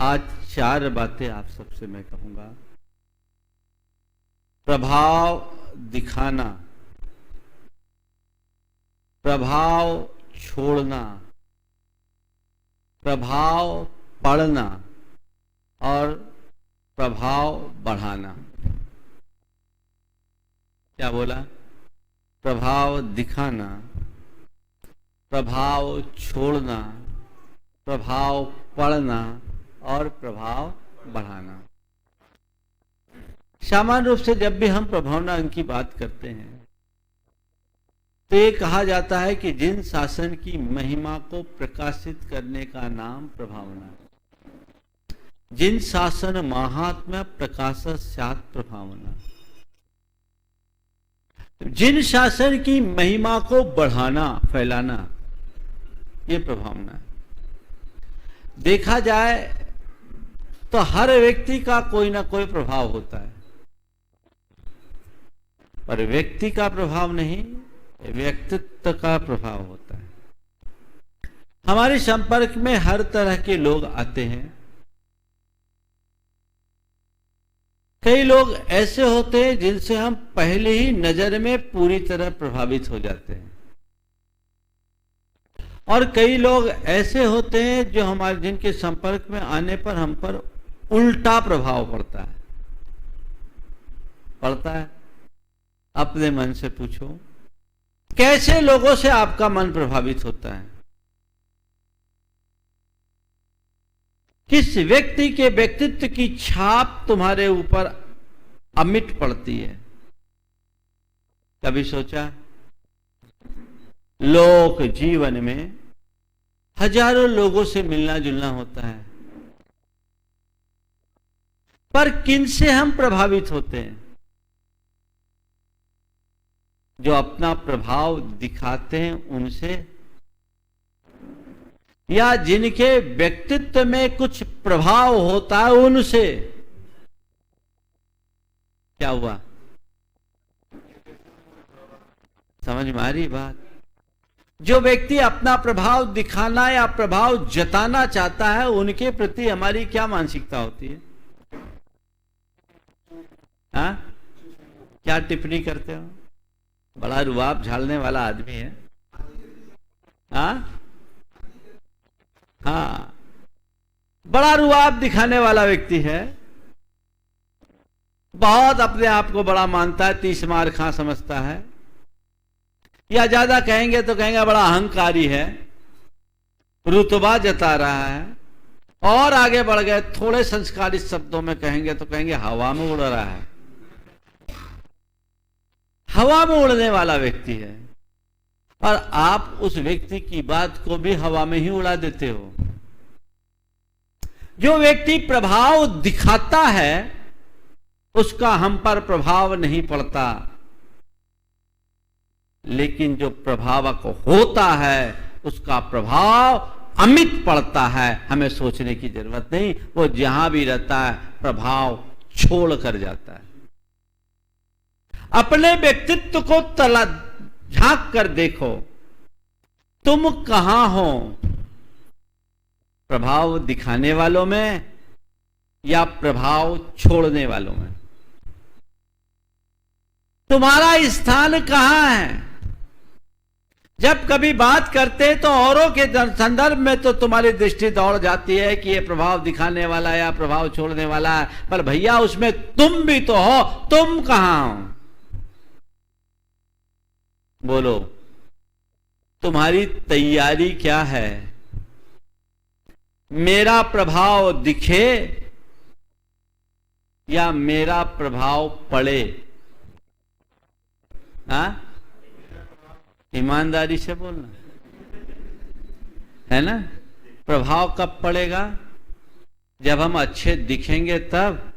आज 4 बातें आप सबसे मैं कहूंगा। प्रभाव दिखाना, प्रभाव छोड़ना, प्रभाव पढ़ना और प्रभाव बढ़ाना। क्या बोला? प्रभाव दिखाना, प्रभाव छोड़ना, प्रभाव पढ़ना और प्रभाव बढ़ाना। सामान्य रूप से जब भी हम प्रभावना अंग की बात करते हैं तो ये कहा जाता है कि जिन शासन की महिमा को प्रकाशित करने का नाम प्रभावना है। जिन शासन महात्म्य प्रकाश स्यात् प्रभावना। जिन शासन की महिमा को बढ़ाना, फैलाना, ये प्रभावना है। देखा जाए तो हर व्यक्ति का कोई ना कोई प्रभाव होता है, पर व्यक्ति का प्रभाव नहीं, व्यक्तित्व का प्रभाव होता है। हमारे संपर्क में हर तरह के लोग आते हैं। कई लोग ऐसे होते हैं जिनसे हम पहले ही नजर में पूरी तरह प्रभावित हो जाते हैं, और कई लोग ऐसे होते हैं जो हमारे जिनके संपर्क में आने पर हम पर उल्टा प्रभाव पड़ता है। अपने मन से पूछो, कैसे लोगों से आपका मन प्रभावित होता है? किस व्यक्ति के व्यक्तित्व की छाप तुम्हारे ऊपर अमिट पड़ती है? कभी सोचा? लोक जीवन में हजारों लोगों से मिलना जुलना होता है, पर किनसे हम प्रभावित होते हैं? जो अपना प्रभाव दिखाते हैं उनसे, या जिनके व्यक्तित्व में कुछ प्रभाव होता है उनसे? क्या हुआ? समझ में आ रही बात? जो व्यक्ति अपना प्रभाव दिखाना या प्रभाव जताना चाहता है, उनके प्रति हमारी क्या मानसिकता होती है? हाँ, क्या टिप्पणी करते हो? बड़ा रुआब झाड़ने वाला आदमी है। हाँ, बड़ा रुआब दिखाने वाला व्यक्ति है। बहुत अपने आप को बड़ा मानता है, 30 मार खां समझता है, या ज्यादा कहेंगे तो कहेंगे बड़ा अहंकारी है, रुतबा जता रहा है। और आगे बढ़ गए, थोड़े संस्कारित शब्दों में कहेंगे तो कहेंगे हवा में उड़ रहा है। हवा में उड़ने वाला व्यक्ति है, और आप उस व्यक्ति की बात को भी हवा में ही उड़ा देते हो। जो व्यक्ति प्रभाव दिखाता है उसका हम पर प्रभाव नहीं पड़ता, लेकिन जो प्रभावक होता है उसका प्रभाव अमित पड़ता है। हमें सोचने की जरूरत नहीं, वो जहां भी रहता है प्रभाव छोड़ कर जाता है। अपने व्यक्तित्व को तला झांक कर देखो, तुम कहां हो? प्रभाव दिखाने वालों में या प्रभाव छोड़ने वालों में? तुम्हारा स्थान कहां है? जब कभी बात करते तो औरों के संदर्भ में तो तुम्हारी दृष्टि दौड़ जाती है कि ये प्रभाव दिखाने वाला है या प्रभाव छोड़ने वाला है, पर भैया उसमें तुम भी तो हो। तुम कहां हो? बोलो, तुम्हारी तैयारी क्या है? मेरा प्रभाव दिखे या मेरा प्रभाव पड़े? हाँ, ईमानदारी से बोलना है ना। प्रभाव कब पड़ेगा? जब हम अच्छे दिखेंगे तब,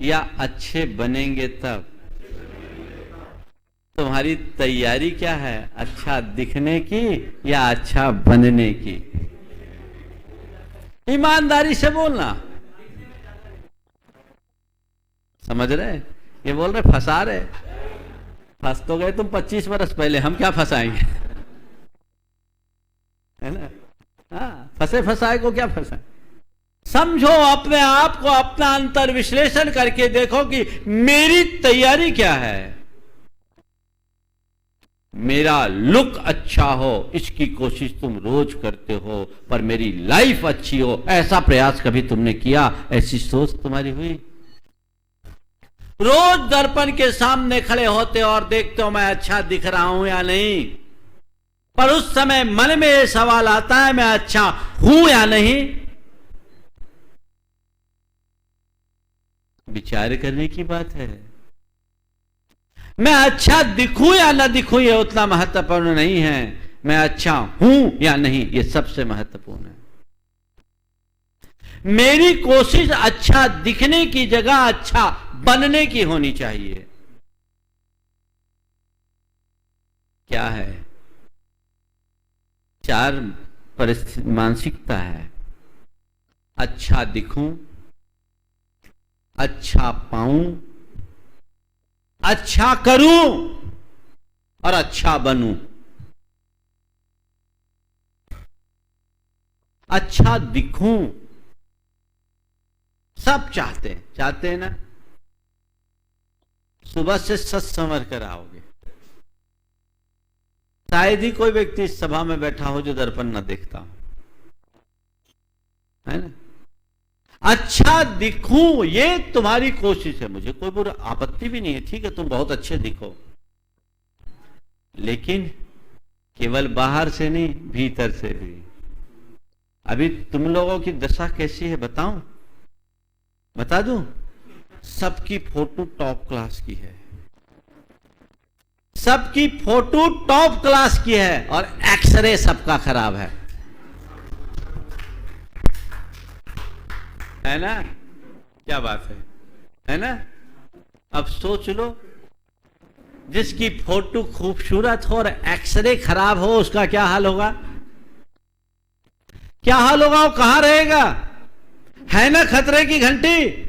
या अच्छे बनेंगे तब? तुम्हारी तैयारी क्या है? अच्छा दिखने की या अच्छा बनने की? ईमानदारी से बोलना। समझ रहे? ये बोल रहे फंसा रहे। फंस तो गए तुम 25 वर्ष पहले, हम क्या फंसाएंगे? है ना। हाँ, फंसे फंसाए को क्या फंसाए? समझो अपने आप को, अपना अंतर विश्लेषण करके देखो कि मेरी तैयारी क्या है। मेरा लुक अच्छा हो इसकी कोशिश तुम रोज करते हो, पर मेरी लाइफ अच्छी हो ऐसा प्रयास कभी तुमने किया? ऐसी सोच तुम्हारी हुई? रोज दर्पण के सामने खड़े होते हो और देखते हो मैं अच्छा दिख रहा हूं या नहीं, पर उस समय मन में यह सवाल आता है मैं अच्छा हूं या नहीं? विचार करने की बात है। मैं अच्छा दिखूं या ना दिखूं यह उतना महत्वपूर्ण नहीं है, मैं अच्छा हूं या नहीं यह सबसे महत्वपूर्ण है। मेरी कोशिश अच्छा दिखने की जगह अच्छा बनने की होनी चाहिए। क्या है? चार परिस्थिति मानसिकता है। अच्छा दिखूं, अच्छा पाऊं, अच्छा करूं और अच्छा बनूं। अच्छा दिखूं सब चाहते हैं ना? सुबह से सच संवर कर आओगे, शायद ही कोई व्यक्ति इस सभा में बैठा हो जो दर्पण न देखता हो, है ना? अच्छा दिखूं ये तुम्हारी कोशिश है। मुझे कोई बुरा आपत्ति भी नहीं है, ठीक है तुम बहुत अच्छे दिखो, लेकिन केवल बाहर से नहीं भीतर से भी। अभी तुम लोगों की दशा कैसी है बताऊं? बता दूं? सबकी फोटो टॉप क्लास की है, सबकी फोटो टॉप क्लास की है और एक्सरे सबका खराब है ना? क्या बात है ना? अब सोच लो, जिसकी फोटो खूबसूरत हो और एक्सरे खराब हो उसका क्या हाल होगा? क्या हाल होगा? वो कहां रहेगा? है ना खतरे की घंटी?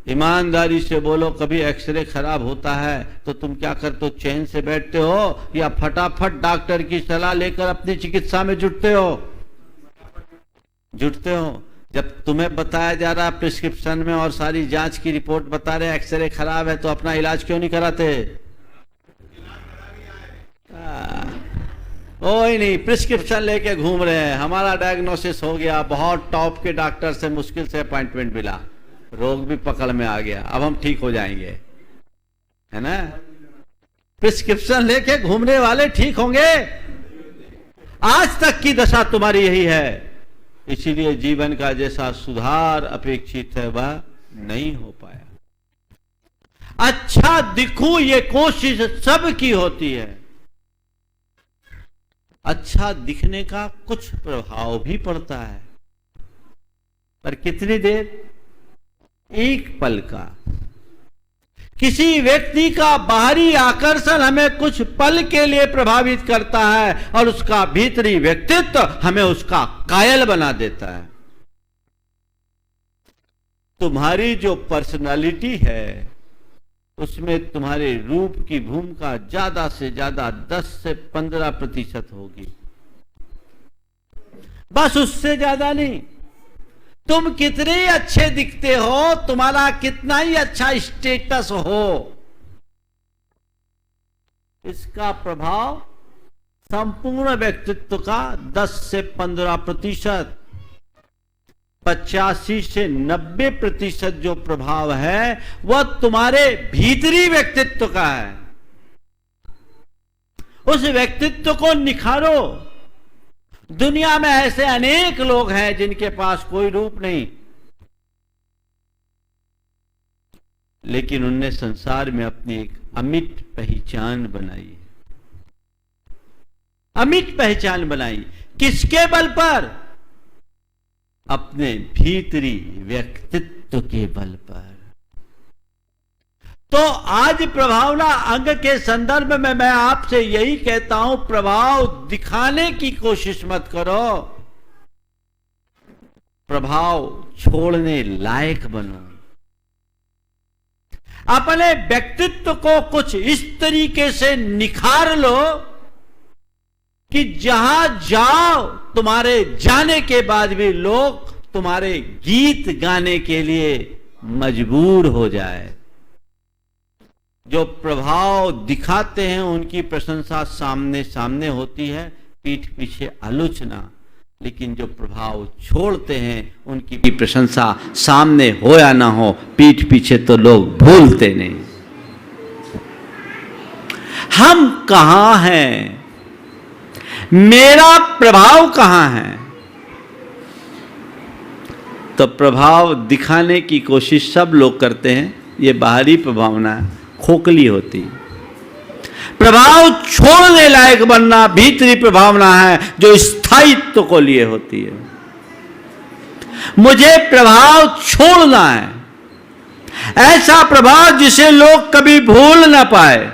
ईमानदारी से बोलो, कभी एक्सरे खराब होता है तो तुम क्या करते हो? चैन से बैठते हो या फटाफट डॉक्टर की सलाह लेकर अपनी चिकित्सा में जुटते हो? जब तुम्हें बताया जा रहा प्रिस्क्रिप्शन में और सारी जांच की रिपोर्ट बता रहे एक्सरे खराब है, तो अपना इलाज क्यों नहीं कराते? कोई नहीं, प्रिस्क्रिप्शन लेके घूम रहे हैं, हमारा डायग्नोसिस हो गया, बहुत टॉप के डॉक्टर से मुश्किल से अपॉइंटमेंट मिला, रोग भी पकड़ में आ गया, अब हम ठीक हो जाएंगे, है ना? प्रिस्क्रिप्शन लेके घूमने वाले ठीक होंगे? आज तक की दशा तुम्हारी यही है। इसीलिए जीवन का जैसा सुधार अपेक्षित है वह नहीं हो पाया। अच्छा दिखूं ये कोशिश सबकी होती है। अच्छा दिखने का कुछ प्रभाव भी पड़ता है, पर कितनी देर? एक पल का। किसी व्यक्ति का बाहरी आकर्षण हमें कुछ पल के लिए प्रभावित करता है और उसका भीतरी व्यक्तित्व हमें उसका कायल बना देता है। तुम्हारी जो पर्सनालिटी है उसमें तुम्हारे रूप की भूमिका ज्यादा से ज्यादा 10 से 15% होगी, बस उससे ज्यादा नहीं। तुम कितने अच्छे दिखते हो, तुम्हारा कितना ही अच्छा स्टेटस हो, इसका प्रभाव संपूर्ण व्यक्तित्व का 10 से 15%, 85 से 90% जो प्रभाव है वह तुम्हारे भीतरी व्यक्तित्व का है। उस व्यक्तित्व को निखारो। दुनिया में ऐसे अनेक लोग हैं जिनके पास कोई रूप नहीं, लेकिन उनने संसार में अपनी एक अमिट पहचान बनाई। अमिट पहचान बनाई किसके बल पर? अपने भीतरी व्यक्तित्व के बल पर। तो आज प्रभावना अंग के संदर्भ में मैं आपसे यही कहता हूं, प्रभाव दिखाने की कोशिश मत करो, प्रभाव छोड़ने लायक बनो। अपने व्यक्तित्व को कुछ इस तरीके से निखार लो कि जहां जाओ तुम्हारे जाने के बाद भी लोग तुम्हारे गीत गाने के लिए मजबूर हो जाए। जो प्रभाव दिखाते हैं उनकी प्रशंसा सामने सामने होती है, पीठ पीछे आलोचना। लेकिन जो प्रभाव छोड़ते हैं उनकी प्रशंसा सामने हो या ना हो, पीठ पीछे तो लोग भूलते नहीं। हम कहां हैं? मेरा प्रभाव कहां है? तो प्रभाव दिखाने की कोशिश सब लोग करते हैं, ये बाहरी प्रभावना खोखली होती। प्रभाव छोड़ने लायक बनना भीतरी प्रभावना है जो स्थायित्व को लिए होती है। मुझे प्रभाव छोड़ना है, ऐसा प्रभाव जिसे लोग कभी भूल ना पाए।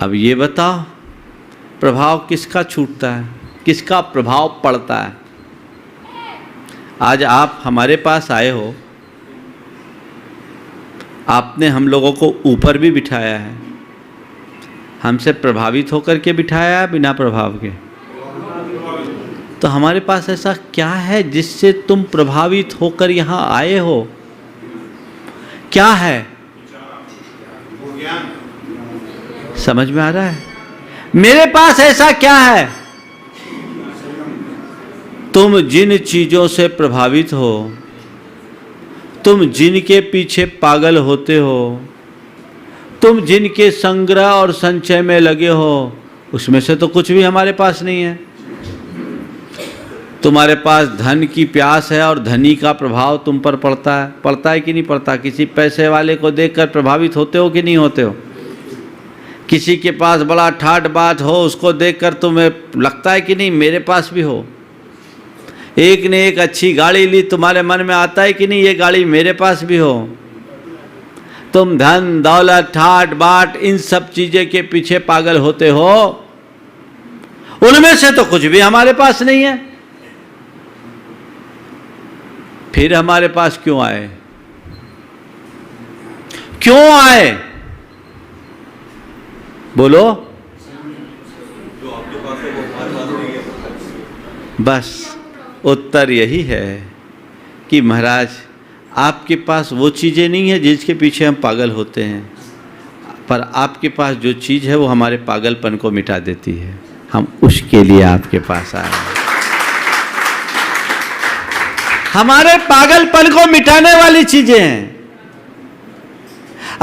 अब ये बताओ, प्रभाव किसका छूटता है, किसका प्रभाव पड़ता है? आज आप हमारे पास आए हो, आपने हम लोगों को ऊपर भी बिठाया है, हमसे प्रभावित होकर के बिठाया है बिना प्रभाव के? तो हमारे पास ऐसा क्या है जिससे तुम प्रभावित होकर यहां आए हो? क्या है? समझ में आ रहा है? मेरे पास ऐसा क्या है? तुम जिन चीजों से प्रभावित हो, तुम जिनके पीछे पागल होते हो, तुम जिनके संग्रह और संचय में लगे हो, उसमें से तो कुछ भी हमारे पास नहीं है। तुम्हारे पास धन की प्यास है और धनी का प्रभाव तुम पर पड़ता है कि नहीं पड़ता? किसी पैसे वाले को देखकर प्रभावित होते हो कि नहीं होते हो? किसी के पास बड़ा ठाट बाट हो, उसको देखकर तुम्हें लगता है कि नहीं मेरे पास भी हो? एक ने एक अच्छी गाड़ी ली, तुम्हारे मन में आता है कि नहीं ये गाड़ी मेरे पास भी हो? तुम धन दौलत ठाट बाट इन सब चीजें के पीछे पागल होते हो, उनमें से तो कुछ भी हमारे पास नहीं है। फिर हमारे पास क्यों आए? क्यों आए? बोलो। बस उत्तर यही है कि महाराज आपके पास वो चीज़ें नहीं है जिसके पीछे हम पागल होते हैं, पर आपके पास जो चीज़ है वो हमारे पागलपन को मिटा देती है। हम उसके लिए आपके पास आए। हमारे पागलपन को मिटाने वाली चीजें हैं।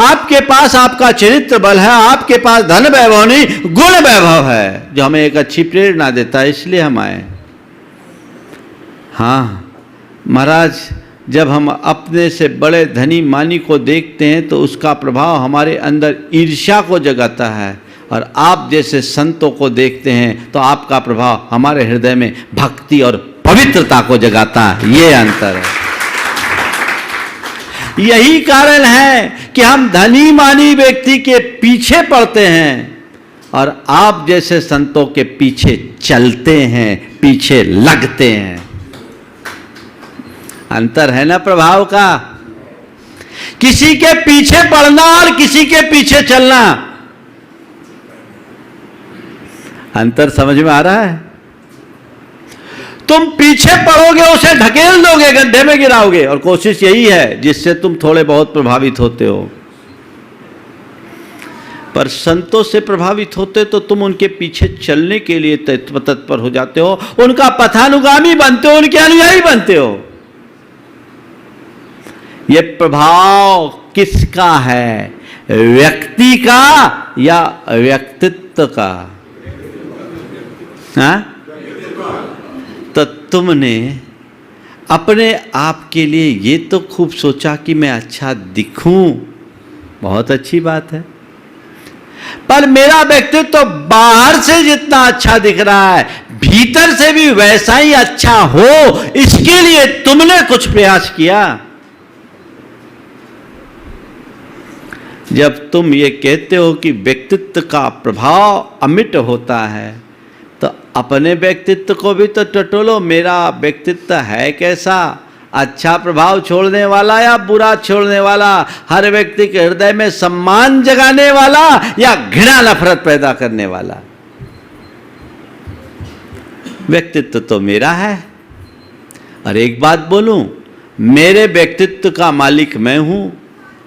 आपके पास आपका चरित्र बल है, आपके पास धन वैभव नहीं गुण वैभव है जो हमें एक अच्छी प्रेरणा देता है, इसलिए हम आए। हाँ महाराज, जब हम अपने से बड़े धनी मानी को देखते हैं तो उसका प्रभाव हमारे अंदर ईर्ष्या को जगाता है, और आप जैसे संतों को देखते हैं तो आपका प्रभाव हमारे हृदय में भक्ति और पवित्रता को जगाता है। ये अंतर है। यही कारण है कि हम धनी मानी व्यक्ति के पीछे पड़ते हैं और आप जैसे संतों के पीछे चलते हैं, पीछे लगते हैं। अंतर है ना प्रभाव का? किसी के पीछे पड़ना और किसी के पीछे चलना, अंतर समझ में आ रहा है? तुम पीछे पड़ोगे, उसे ढकेल दोगे, गड्ढे में गिराओगे, और कोशिश यही है जिससे तुम थोड़े बहुत प्रभावित होते हो। पर संतों से प्रभावित होते तो तुम उनके पीछे चलने के लिए तत्पर हो जाते हो, उनका पथानुगामी बनते हो, उनके अनुयायी बनते हो। यह प्रभाव किसका है? व्यक्ति का या व्यक्तित्व का? हाँ? तो तुमने अपने आप के लिए ये तो खूब सोचा कि मैं अच्छा दिखूं, बहुत अच्छी बात है, पर मेरा व्यक्तित्व तो बाहर से जितना अच्छा दिख रहा है भीतर से भी वैसा ही अच्छा हो, इसके लिए तुमने कुछ प्रयास किया। जब तुम ये कहते हो कि व्यक्तित्व का प्रभाव अमिट होता है तो अपने व्यक्तित्व को भी तो टटोलो, मेरा व्यक्तित्व है कैसा? अच्छा प्रभाव छोड़ने वाला या बुरा छोड़ने वाला, हर व्यक्ति के हृदय में सम्मान जगाने वाला या घृणा नफरत पैदा करने वाला। व्यक्तित्व तो मेरा है। और एक बात बोलूं, मेरे व्यक्तित्व का मालिक मैं हूं,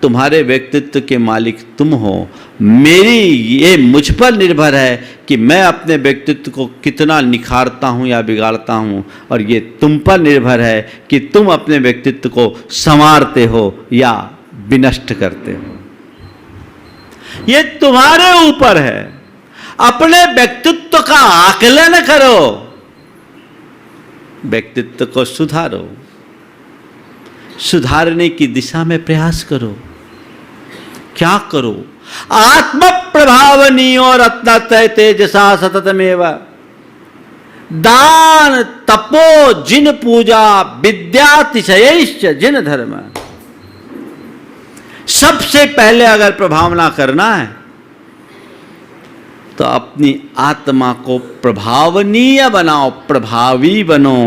तुम्हारे व्यक्तित्व के मालिक तुम हो। मेरी ये मुझ पर निर्भर है कि मैं अपने व्यक्तित्व को कितना निखारता हूं या बिगाड़ता हूं, और ये तुम पर निर्भर है कि तुम अपने व्यक्तित्व को संवारते हो या विनष्ट करते हो। ये तुम्हारे ऊपर है। अपने व्यक्तित्व का आकलन करो, व्यक्तित्व को सुधारो, सुधारने की दिशा में प्रयास करो। क्या करो? आत्म प्रभावनीयो रत्नत्रय तेजसा सततमेव दान तपो जिन पूजा विद्यातिशयैश्च जिन धर्म। सबसे पहले अगर प्रभावना करना है तो अपनी आत्मा को प्रभावनीय बनाओ, प्रभावी बनो,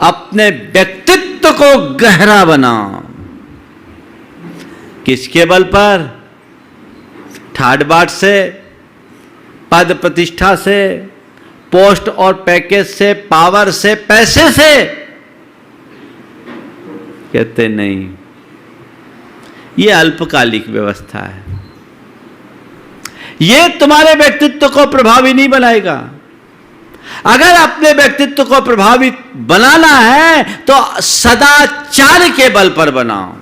अपने व्यक्तित्व को गहरा बनाओ। किसके बल पर? ठाट बाट से, पद प्रतिष्ठा से, पोस्ट और पैकेज से, पावर से, पैसे से? कहते नहीं, ये अल्पकालिक व्यवस्था है। ये तुम्हारे व्यक्तित्व को प्रभावी नहीं बनाएगा। अगर अपने व्यक्तित्व को प्रभावित बनाना है तो सदाचार के बल पर बनाओ।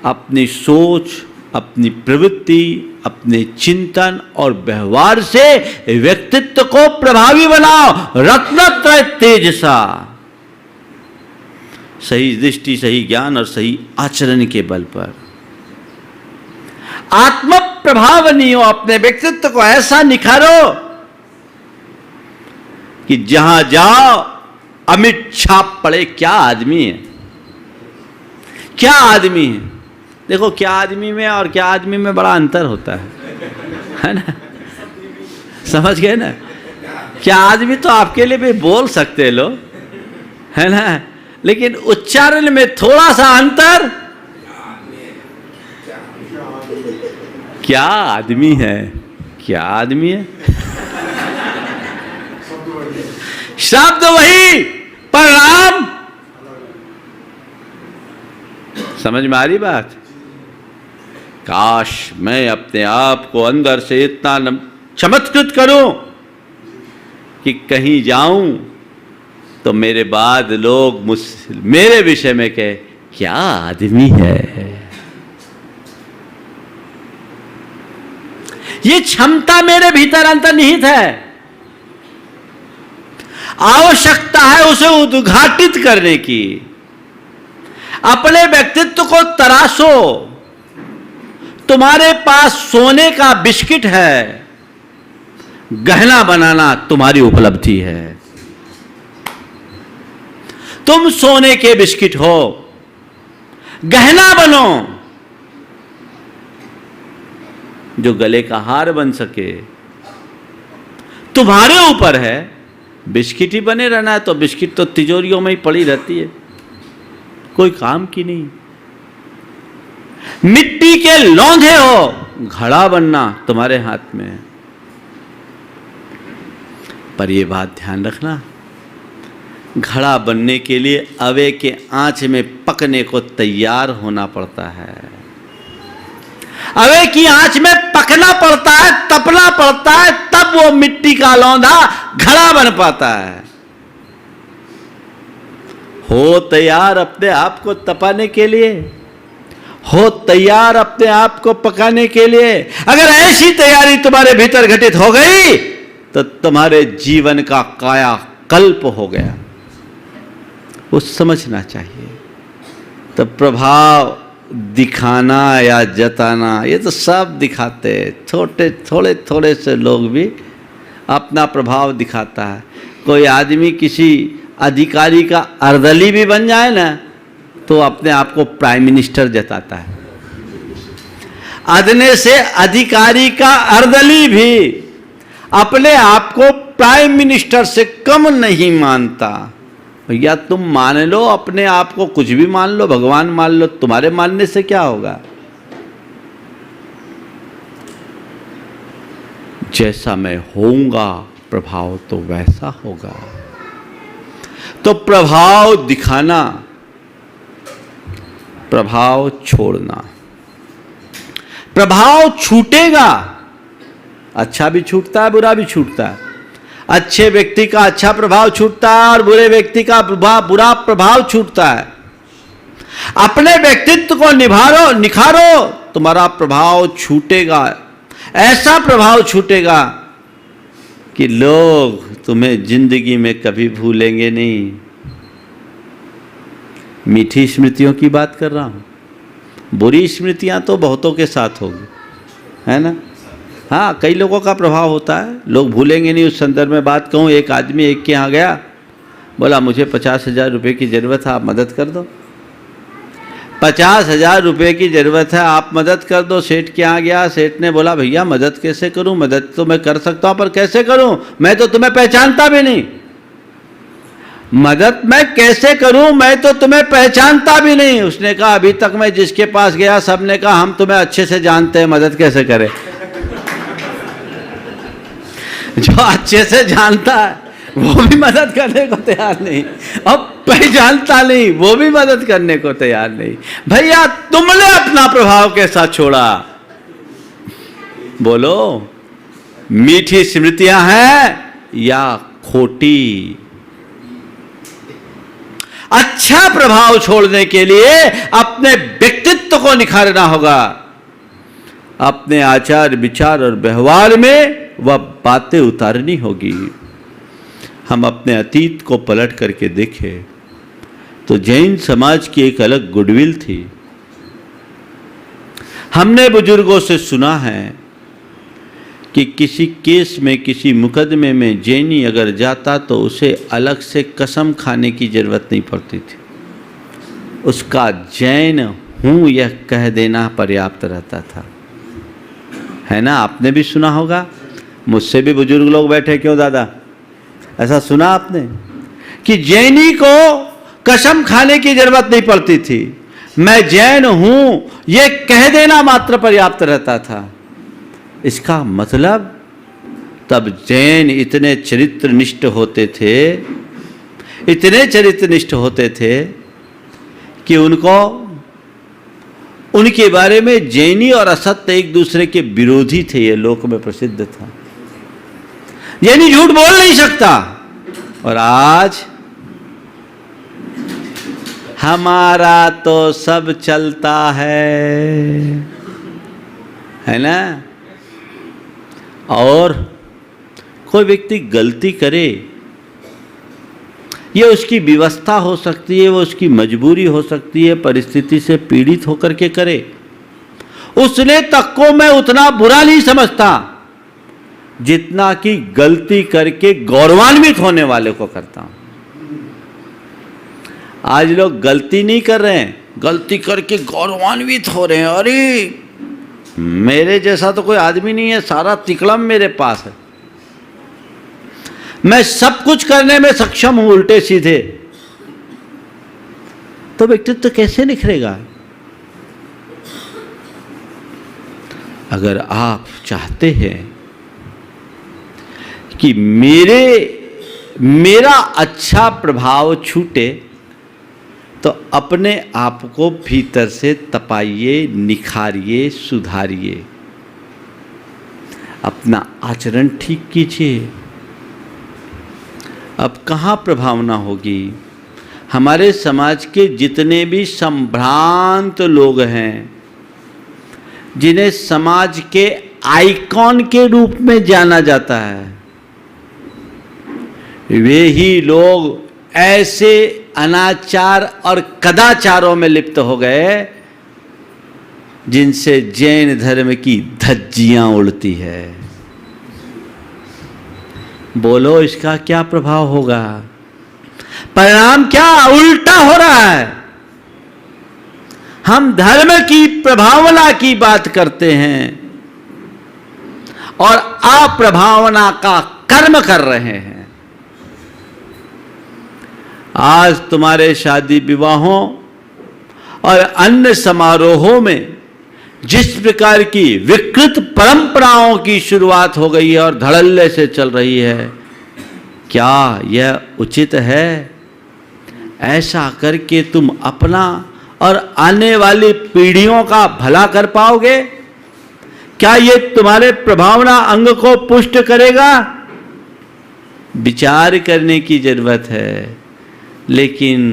अपनी सोच, अपनी प्रवृत्ति, अपने चिंतन और व्यवहार से व्यक्तित्व को प्रभावी बनाओ। रत्नत्रय तेजसा, सही दृष्टि, सही ज्ञान और सही आचरण के बल पर। आत्म प्रभावनीय हो, अपने व्यक्तित्व को ऐसा निखारो कि जहां जाओ अमिट छाप पड़े। क्या आदमी है, क्या आदमी है। देखो, क्या आदमी में और क्या आदमी में बड़ा अंतर होता है ना? समझ गए ना? क्या आदमी तो आपके लिए भी बोल सकते लोग, है ना, लेकिन उच्चारण में थोड़ा सा अंतर। क्या आदमी है, क्या आदमी है। शब्द वही, परिणाम। समझ में आ रही बात? काश मैं अपने आप को अंदर से इतना चमत्कृत करूं कि कहीं जाऊं तो मेरे बाद लोग मेरे विषय में कहे, क्या आदमी है। ये क्षमता मेरे भीतर अंतर्निहित है। आवश्यकता है उसे उद्घाटित करने की। अपने व्यक्तित्व को तराशो। तुम्हारे पास सोने का बिस्किट है, गहना बनाना तुम्हारी उपलब्धि है। तुम सोने के बिस्किट हो, गहना बनो जो गले का हार बन सके। तुम्हारे ऊपर है। बिस्किट ही बने रहना है तो बिस्किट तो तिजोरियों में ही पड़ी रहती है, कोई काम की नहीं। मिट्टी के लौंधे हो, घड़ा बनना तुम्हारे हाथ में है। पर यह बात ध्यान रखना, घड़ा बनने के लिए अवे के आंच में पकने को तैयार होना पड़ता है। अवे की आंच में पकना पड़ता है, तपना पड़ता है, तब वो मिट्टी का लौंधा घड़ा बन पाता है। हो तैयार अपने आप को तपाने के लिए, हो तैयार अपने आप को पकाने के लिए। अगर ऐसी तैयारी तुम्हारे भीतर घटित हो गई तो तुम्हारे जीवन का काया कल्प हो गया। वो समझना चाहिए। तो प्रभाव दिखाना या जताना, ये तो सब दिखाते हैं। थोड़े थोड़े से लोग भी अपना प्रभाव दिखाता है। कोई आदमी किसी अधिकारी का अर्दली भी बन जाए ना तो अपने आप को प्राइम मिनिस्टर जताता है। अदने से अधिकारी का अर्दली भी अपने आप को प्राइम मिनिस्टर से कम नहीं मानता। भैया तुम मान लो अपने आप को, कुछ भी मान लो, भगवान मान लो, तुम्हारे मानने से क्या होगा? जैसा मैं होऊंगा प्रभाव तो वैसा होगा। तो प्रभाव दिखाना, प्रभाव छोड़ना। प्रभाव छूटेगा, अच्छा भी छूटता है, बुरा भी छूटता है। अच्छे व्यक्ति का अच्छा प्रभाव छूटता है और बुरे व्यक्ति का बुरा प्रभाव छूटता है। अपने व्यक्तित्व को निखारो, तुम्हारा प्रभाव छूटेगा। ऐसा प्रभाव छूटेगा कि लोग तुम्हें जिंदगी में कभी भूलेंगे नहीं। मीठी स्मृतियों की बात कर रहा हूं, बुरी स्मृतियां तो बहुतों के साथ होगी, है ना? हाँ, कई लोगों का प्रभाव होता है, लोग भूलेंगे नहीं। उस संदर्भ में बात कहूँ, एक आदमी एक के यहाँ गया, बोला मुझे 50,000 रुपये की ज़रूरत है, आप मदद कर दो। 50,000 रुपये की ज़रूरत है, आप मदद कर दो। सेठ के यहाँ गया, सेठ ने बोला भैया मदद कैसे करूँ? मदद तो मैं कर सकता हूँ पर कैसे करूँ, मैं तो तुम्हें पहचानता भी नहीं। मदद मैं कैसे करूँ, मैं तो तुम्हें पहचानता भी नहीं। उसने कहा अभी तक मैं जिसके पास गया सबने कहा हम तुम्हें अच्छे से जानते हैं, मदद कैसे करें? जो अच्छे से जानता है वो भी मदद करने को तैयार नहीं, अब पहचानता नहीं वो भी मदद करने को तैयार नहीं। भैया तुमने अपना प्रभाव कैसा छोड़ा? बोलो, मीठी स्मृतियां हैं या खोटी? अच्छा प्रभाव छोड़ने के लिए अपने व्यक्तित्व को निखारना होगा। अपने आचार विचार और व्यवहार में वह बातें उतारनी होगी। हम अपने अतीत को पलट करके देखें तो जैन समाज की एक अलग गुडविल थी। हमने बुजुर्गों से सुना है कि किसी केस में, किसी मुकदमे में जैनी अगर जाता तो उसे अलग से कसम खाने की जरूरत नहीं पड़ती थी। उसका जैन हूं यह कह देना पर्याप्त रहता था, है ना? आपने भी सुना होगा, मुझसे भी बुजुर्ग लोग बैठे, क्यों दादा ऐसा सुना आपने कि जैनी को कसम खाने की जरूरत नहीं पड़ती थी, मैं जैन हूं यह कह देना मात्र पर्याप्त रहता था। इसका मतलब तब जैन इतने चरित्रनिष्ठ होते थे, इतने चरित्रनिष्ठ होते थे कि उनके बारे में जैनी और असत्य एक दूसरे के विरोधी थे। ये लोक में प्रसिद्ध था, जैनी झूठ बोल नहीं सकता। और आज हमारा तो सब चलता है ना? और कोई व्यक्ति गलती करे, ये उसकी व्यवस्था हो सकती है, वो उसकी मजबूरी हो सकती है, परिस्थिति से पीड़ित होकर के करे, उसने तक को मैं उतना बुरा नहीं समझता जितना कि गलती करके गौरवान्वित होने वाले को करता हूं। आज लोग गलती नहीं कर रहे हैं, गलती करके गौरवान्वित हो रहे हैं। अरे मेरे जैसा तो कोई आदमी नहीं है, सारा तिकड़म मेरे पास है, मैं सब कुछ करने में सक्षम हूं, उल्टे सीधे। तो व्यक्तित्व कैसे निखरेगा? अगर आप चाहते हैं कि मेरा अच्छा प्रभाव छूटे तो अपने आप को भीतर से तपाइए, निखारिए, सुधारिए, अपना आचरण ठीक कीजिए। अब कहाँ प्रभावना होगी? हमारे समाज के जितने भी संभ्रांत लोग हैं, जिन्हें समाज के आइकॉन के रूप में जाना जाता है, वे ही लोग ऐसे अनाचार और कदाचारों में लिप्त हो गए जिनसे जैन धर्म की धज्जियां उड़ती है। बोलो इसका क्या प्रभाव होगा? परिणाम क्या उल्टा हो रहा है। हम धर्म की प्रभावना की बात करते हैं और अप्रभावना का कर्म कर रहे हैं। आज तुम्हारे शादी विवाहों और अन्य समारोहों में जिस प्रकार की विकृत परंपराओं की शुरुआत हो गई है और धड़ल्ले से चल रही है, क्या यह उचित है? ऐसा करके तुम अपना और आने वाली पीढ़ियों का भला कर पाओगे? क्या ये तुम्हारे प्रभावना अंग को पुष्ट करेगा? विचार करने की जरूरत है। लेकिन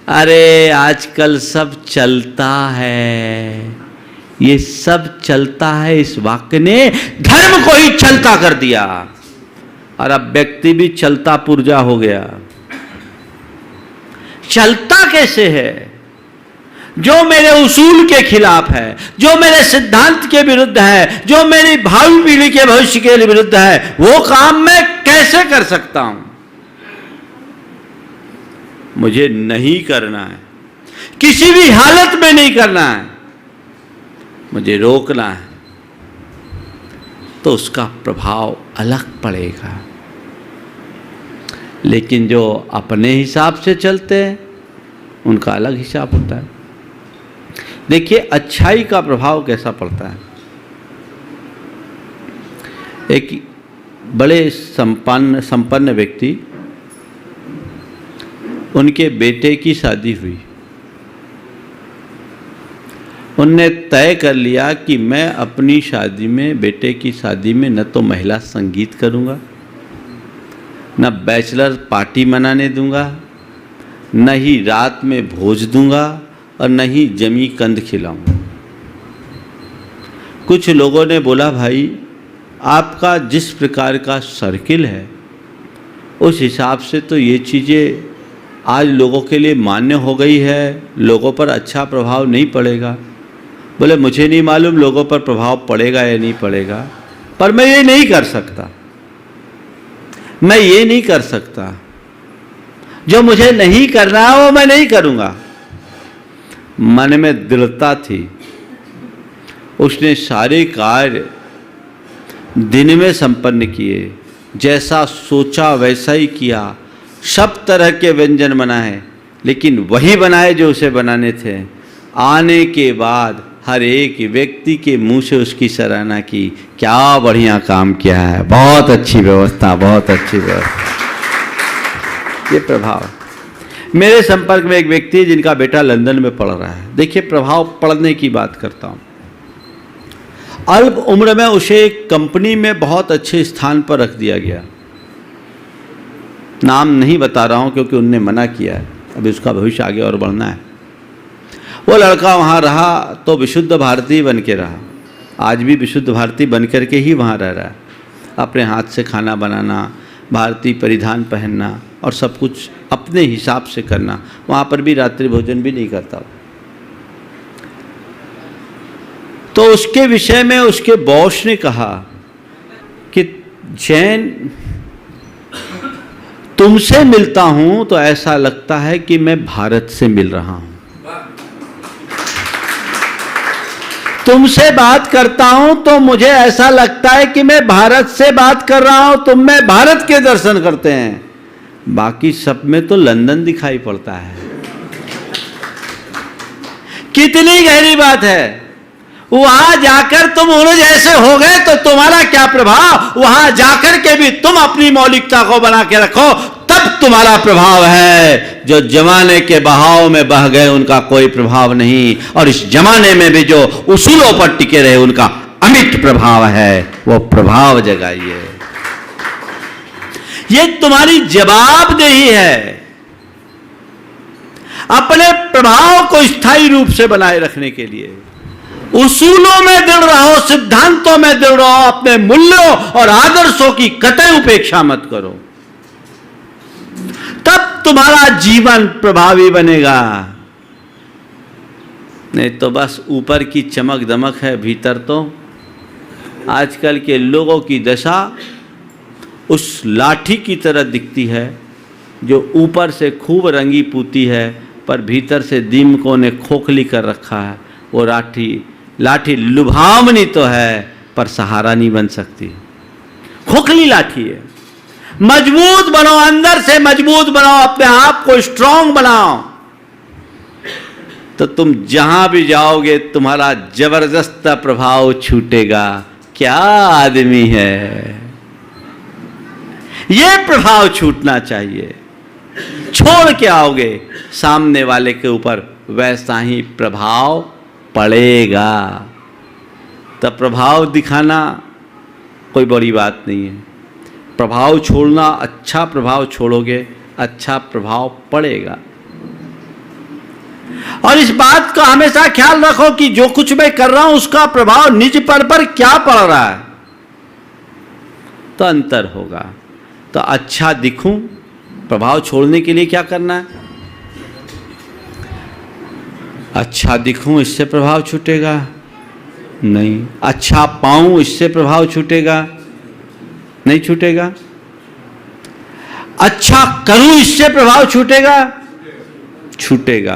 अरे आजकल सब चलता है, ये सब चलता है, इस वाक्य ने धर्म को ही चलता कर दिया और अब व्यक्ति भी चलता पुर्जा हो गया। चलता कैसे है? जो मेरे उसूल के खिलाफ है, जो मेरे सिद्धांत के विरुद्ध है, जो मेरी भावी पीढ़ी के भविष्य के विरुद्ध है, वो काम मैं कैसे कर सकता हूं? मुझे नहीं करना है, किसी भी हालत में नहीं करना है, मुझे रोकना है, तो उसका प्रभाव अलग पड़ेगा। लेकिन जो अपने हिसाब से चलते हैं उनका अलग हिसाब होता है। देखिए अच्छाई का प्रभाव कैसा पड़ता है। एक बड़े संपन्न व्यक्ति, उनके बेटे की शादी हुई। उनने तय कर लिया कि मैं अपनी शादी में, बेटे की शादी में न तो महिला संगीत करूंगा, न बैचलर पार्टी मनाने दूंगा, न ही रात में भोज दूंगा और न ही जमी कंद खिलाऊंगा। कुछ लोगों ने बोला, भाई आपका जिस प्रकार का सर्किल है उस हिसाब से तो ये चीज़ें आज लोगों के लिए मान्य हो गई है, लोगों पर अच्छा प्रभाव नहीं पड़ेगा। बोले मुझे नहीं मालूम लोगों पर प्रभाव पड़ेगा या नहीं पड़ेगा, पर मैं ये नहीं कर सकता, मैं ये नहीं कर सकता, जो मुझे नहीं करना है वो मैं नहीं करूँगा। मन में दृढ़ता थी। उसने सारे कार्य दिन में संपन्न किए, जैसा सोचा वैसा ही किया। सब तरह के व्यंजन बनाए, लेकिन वही बनाए जो उसे बनाने थे। आने के बाद हर एक व्यक्ति के मुंह से उसकी सराहना की, क्या बढ़िया काम किया है, बहुत अच्छी व्यवस्था, बहुत अच्छी व्यवस्था। ये प्रभाव। मेरे संपर्क में एक व्यक्ति है जिनका बेटा लंदन में पढ़ रहा है। देखिए प्रभाव पढ़ने की बात करता हूँ। अल्प उम्र में उसे एक कंपनी में बहुत अच्छे स्थान पर रख दिया गया। नाम नहीं बता रहा हूँ क्योंकि उनने मना किया है, अभी उसका भविष्य आगे और बढ़ना है। वो लड़का वहाँ रहा तो विशुद्ध भारतीय बन के रहा, आज भी विशुद्ध भारतीय बन करके ही वहाँ रह रहा है। अपने हाथ से खाना बनाना, भारतीय परिधान पहनना और सब कुछ अपने हिसाब से करना। वहाँ पर भी रात्रि भोजन भी नहीं करता। तो उसके विषय में उसके बॉस ने कहा कि जैन, तुमसे मिलता हूं तो ऐसा लगता है कि मैं भारत से मिल रहा हूं, तुमसे बात करता हूं तो मुझे ऐसा लगता है कि मैं भारत से बात कर रहा हूं, तुम में भारत के दर्शन करते हैं, बाकी सब में तो लंदन दिखाई पड़ता है। कितनी गहरी बात है। वहां जाकर तुम उन जैसे हो गए तो तुम्हारा क्या प्रभाव, वहां जाकर के भी तुम अपनी मौलिकता को बना के रखो, तब तुम्हारा प्रभाव है। जो जमाने के बहाव में बह गए उनका कोई प्रभाव नहीं, और इस जमाने में भी जो उसूलों पर टिके रहे उनका अमिट प्रभाव है। वो प्रभाव जगाइए। ये तुम्हारी जवाबदेही है अपने प्रभाव को स्थायी रूप से बनाए रखने के लिए। उसूलों में दृढ़ रहो, सिद्धांतों में दृढ़ रहो, अपने मूल्यों और आदर्शों की कतई उपेक्षा मत करो, तब तुम्हारा जीवन प्रभावी बनेगा। नहीं तो बस ऊपर की चमक दमक है, भीतर तो आजकल के लोगों की दशा उस लाठी की तरह दिखती है जो ऊपर से खूब रंगी पूती है पर भीतर से दीमकों ने खोखली कर रखा है। वो लाठी लुभावनी तो है पर सहारा नहीं बन सकती, खोखली लाठी है। मजबूत बनो, अंदर से मजबूत बनाओ, अपने आप को स्ट्रांग बनाओ, तो तुम जहां भी जाओगे तुम्हारा जबरदस्त प्रभाव छूटेगा। क्या आदमी है, ये प्रभाव छूटना चाहिए। छोड़ के आओगे सामने वाले के ऊपर वैसा ही प्रभाव पड़ेगा। तब प्रभाव दिखाना कोई बड़ी बात नहीं है। प्रभाव छोड़ना, अच्छा प्रभाव छोड़ोगे अच्छा प्रभाव पड़ेगा। और इस बात का हमेशा ख्याल रखो कि जो कुछ मैं कर रहा हूं उसका प्रभाव निज पर क्या पड़ रहा है, तो अंतर होगा। तो अच्छा दिखूं, प्रभाव छोड़ने के लिए क्या करना है? अच्छा दिखूं इससे प्रभाव छूटेगा नहीं, अच्छा पाऊं इससे प्रभाव छूटेगा नहीं, छूटेगा। अच्छा करूं इससे प्रभाव छूटेगा, छूटेगा,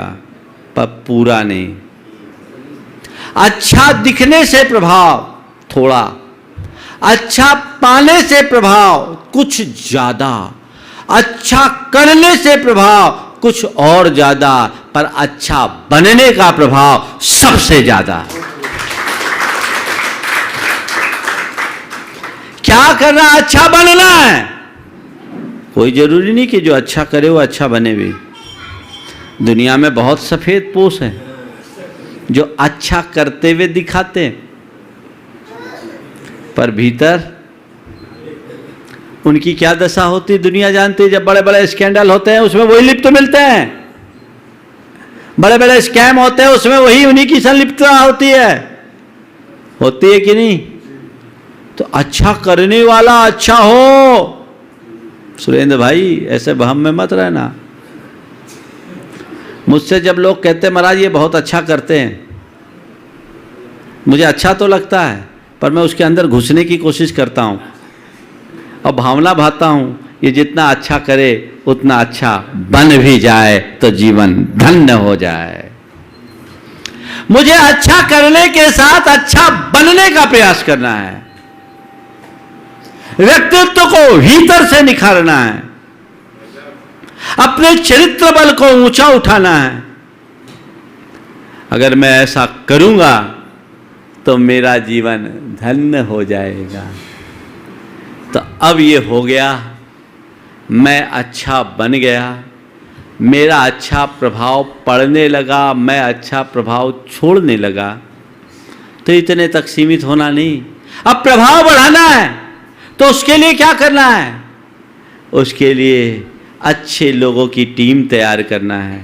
पर पूरा नहीं। अच्छा दिखने से प्रभाव थोड़ा, अच्छा पाने से प्रभाव कुछ ज्यादा, अच्छा करने से प्रभाव कुछ और ज्यादा, पर अच्छा बनने का प्रभाव सबसे ज्यादा। क्या करना? अच्छा बनना है। कोई जरूरी नहीं कि जो अच्छा करे वो अच्छा बने भी। दुनिया में बहुत सफेद पोश हैं जो अच्छा करते हुए दिखाते हैं, पर भीतर उनकी क्या दशा होती दुनिया जानती है। जब बड़े बड़े स्कैंडल होते हैं उसमें वही लिप्त मिलते हैं, बड़े बड़े स्कैम होते हैं उसमें वही उन्हीं की संलिप्तता होती है कि नहीं? तो अच्छा करने वाला अच्छा हो। सुरेंद्र भाई ऐसे भ्रम में मत रहना। मुझसे जब लोग कहते हैं महाराज ये बहुत अच्छा करते हैं, मुझे अच्छा तो लगता है, पर मैं उसके अंदर घुसने की कोशिश करता हूँ और भावना भाता हूँ ये जितना अच्छा करे उतना अच्छा बन भी जाए तो जीवन धन्य हो जाए। मुझे अच्छा करने के साथ अच्छा बनने का प्रयास करना है, व्यक्तित्व को भीतर से निखारना है, अपने चरित्र बल को ऊंचा उठाना है। अगर मैं ऐसा करूंगा तो मेरा जीवन धन्य हो जाएगा। तो अब ये हो गया, मैं अच्छा बन गया, मेरा अच्छा प्रभाव पड़ने लगा, मैं अच्छा प्रभाव छोड़ने लगा। तो इतने तक सीमित होना नहीं, अब प्रभाव बढ़ाना है। तो उसके लिए क्या करना है? उसके लिए अच्छे लोगों की टीम तैयार करना है,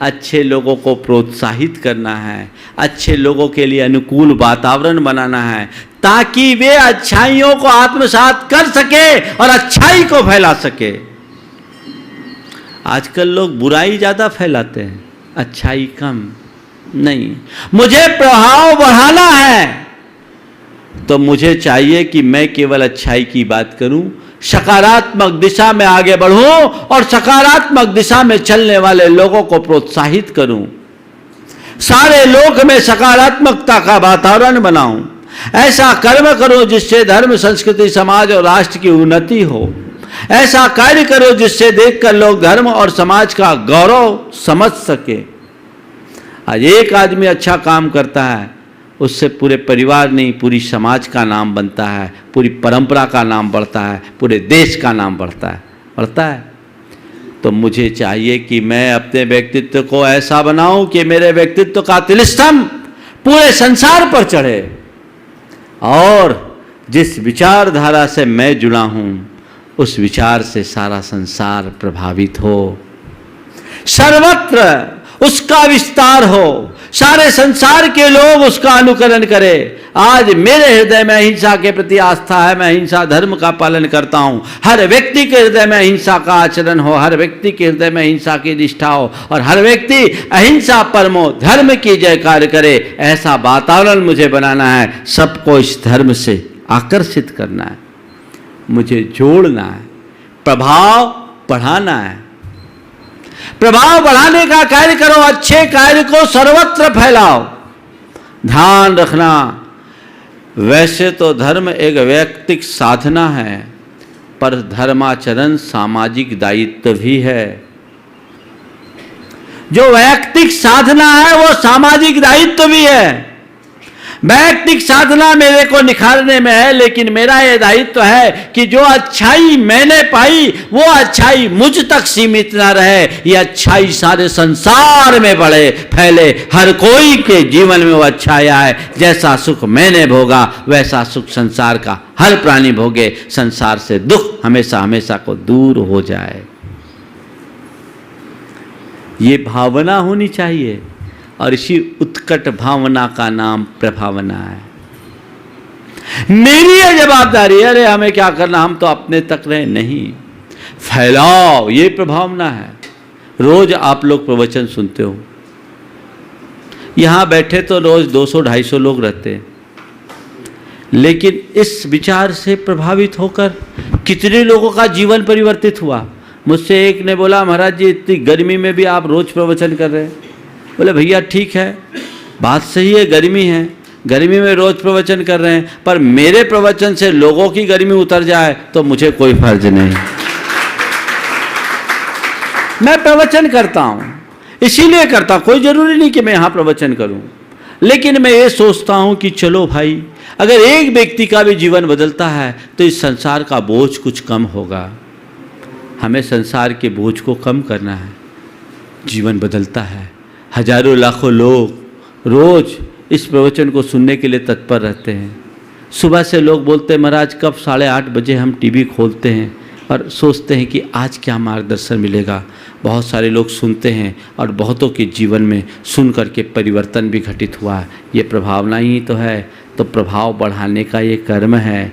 अच्छे लोगों को प्रोत्साहित करना है, अच्छे लोगों के लिए अनुकूल वातावरण बनाना है, ताकि वे अच्छाइयों को आत्मसात कर सके और अच्छाई को फैला सके। आजकल लोग बुराई ज्यादा फैलाते हैं, अच्छाई कम। नहीं, मुझे प्रभाव बढ़ाना है तो मुझे चाहिए कि मैं केवल अच्छाई की बात करूं, सकारात्मक दिशा में आगे बढ़ूं और सकारात्मक दिशा में चलने वाले लोगों को प्रोत्साहित करूं, सारे लोक में सकारात्मकता का वातावरण बनाऊं, ऐसा कर्म करूं जिससे धर्म, संस्कृति, समाज और राष्ट्र की उन्नति हो, ऐसा कार्य करो जिससे देखकर लोग धर्म और समाज का गौरव समझ सके। आज एक आदमी अच्छा काम करता है, उससे पूरे परिवार नहीं पूरी समाज का नाम बनता है, पूरी परंपरा का नाम बढ़ता है, पूरे देश का नाम बढ़ता है। तो मुझे चाहिए कि मैं अपने व्यक्तित्व को ऐसा बनाऊं कि मेरे व्यक्तित्व का तिलिस्म पूरे संसार पर चढ़े, और जिस विचारधारा से मैं जुड़ा हूं उस विचार से सारा संसार प्रभावित हो, सर्वत्र उसका विस्तार हो, सारे संसार के लोग उसका अनुकरण करें। आज मेरे हृदय में अहिंसा के प्रति आस्था है, मैं अहिंसा धर्म का पालन करता हूं। हर व्यक्ति के हृदय में अहिंसा का आचरण हो, हर व्यक्ति के हृदय में अहिंसा की निष्ठा हो, और हर व्यक्ति अहिंसा परमो धर्म की जयकार करे। ऐसा वातावरण मुझे बनाना है, सबको इस धर्म से आकर्षित करना है, मुझे जोड़ना है, प्रभाव बढ़ाना है। प्रभाव बढ़ाने का कार्य करो, अच्छे कार्य को सर्वत्र फैलाओ। ध्यान रखना, वैसे तो धर्म एक वैयक्तिक साधना है, पर धर्माचरण सामाजिक दायित्व भी है। जो वैयक्तिक साधना है वो सामाजिक दायित्व भी है। वैयक्तिक साधना मेरे को निखारने में है, लेकिन मेरा यह दायित्व है कि जो अच्छाई मैंने पाई वो अच्छाई मुझ तक सीमित ना रहे, ये अच्छाई सारे संसार में बढ़े, फैले, हर कोई के जीवन में वो अच्छाई आए। जैसा सुख मैंने भोगा वैसा सुख संसार का हर प्राणी भोगे, संसार से दुख हमेशा हमेशा को दूर हो जाए। ये भावना होनी चाहिए, और इसी उत्कट भावना का नाम प्रभावना है। मेरी ये जवाबदारी है, अरे हमें क्या करना, हम तो अपने तक रहे, नहीं, फैलाओ, ये प्रभावना है। रोज आप लोग प्रवचन सुनते हो, यहां बैठे तो रोज 200-250 लोग रहते हैं, लेकिन इस विचार से प्रभावित होकर कितने लोगों का जीवन परिवर्तित हुआ। मुझसे एक ने बोला, महाराज जी इतनी गर्मी में भी आप रोज प्रवचन कर रहे हैं। बोले भैया ठीक है, बात सही है, गर्मी है, गर्मी में रोज प्रवचन कर रहे हैं, पर मेरे प्रवचन से लोगों की गर्मी उतर जाए तो मुझे कोई फर्ज नहीं। मैं प्रवचन करता हूं, इसीलिए करता, कोई जरूरी नहीं कि मैं यहां प्रवचन करूं, लेकिन मैं ये सोचता हूं कि चलो भाई, अगर एक व्यक्ति का भी जीवन बदलता है तो इस संसार का बोझ कुछ कम होगा। हमें संसार के बोझ को कम करना है। जीवन बदलता है, हजारों लाखों लोग रोज इस प्रवचन को सुनने के लिए तत्पर रहते हैं। सुबह से लोग बोलते हैं, महाराज कब 8:30 बजे हम टीवी खोलते हैं और सोचते हैं कि आज क्या मार्गदर्शन मिलेगा। बहुत सारे लोग सुनते हैं और बहुतों के जीवन में सुन करके परिवर्तन भी घटित हुआ है। ये प्रभावना ही तो है, तो प्रभाव बढ़ाने का ये कर्म है।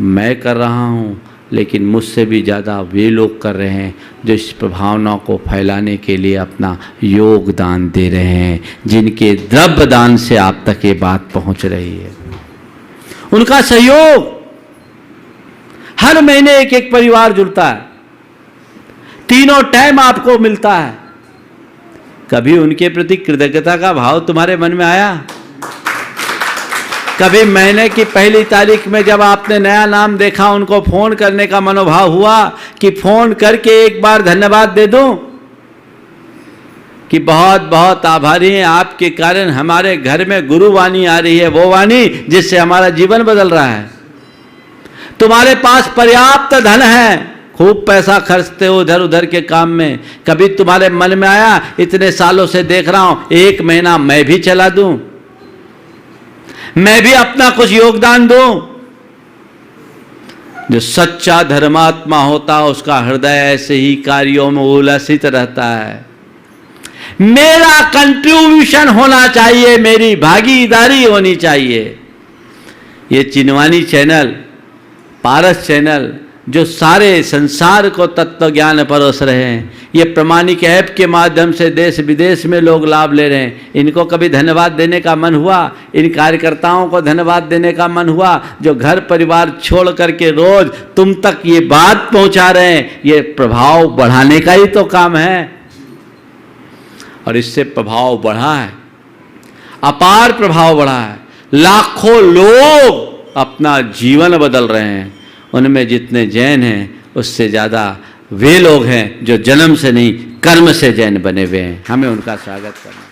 मैं कर रहा हूँ, लेकिन मुझसे भी ज़्यादा वे लोग कर रहे हैं जो इस प्रभावना को फैलाने के लिए अपना योगदान दे रहे हैं, जिनके द्रव्य दान से आप तक ये बात पहुंच रही है। उनका सहयोग, हर महीने एक एक परिवार जुड़ता है, तीनों टाइम आपको मिलता है। कभी उनके प्रति कृतज्ञता का भाव तुम्हारे मन में आया? कभी महीने की पहली तारीख में जब आपने नया नाम देखा, उनको फोन करने का मनोभाव हुआ कि फोन करके एक बार धन्यवाद दे दूं कि बहुत बहुत आभारी हैं, आपके कारण हमारे घर में गुरु वाणी आ रही है, वो वाणी जिससे हमारा जीवन बदल रहा है। तुम्हारे पास पर्याप्त धन है, खूब पैसा खर्चते हो इधर उधर के काम में। कभी तुम्हारे मन में आया, इतने सालों से देख रहा हूं, एक महीना मैं भी चला दूं, मैं भी अपना कुछ योगदान दूं? जो सच्चा धर्मात्मा होता है उसका हृदय ऐसे ही कार्यों में उलसित रहता है। मेरा कंट्रीब्यूशन होना चाहिए, मेरी भागीदारी होनी चाहिए। ये चिनवानी चैनल, पारस चैनल, जो सारे संसार को तत्व ज्ञान परोस रहे हैं, ये प्रमाणिक ऐप के माध्यम से देश विदेश में लोग लाभ ले रहे हैं। इनको कभी धन्यवाद देने का मन हुआ? इन कार्यकर्ताओं को धन्यवाद देने का मन हुआ जो घर परिवार छोड़ करके रोज तुम तक ये बात पहुंचा रहे हैं? ये प्रभाव बढ़ाने का ही तो काम है, और इससे प्रभाव बढ़ा है, अपार प्रभाव बढ़ा है। लाखों लोग अपना जीवन बदल रहे हैं। उनमें जितने जैन हैं उससे ज़्यादा वे लोग हैं जो जन्म से नहीं कर्म से जैन बने हुए हैं। हमें उनका स्वागत करना।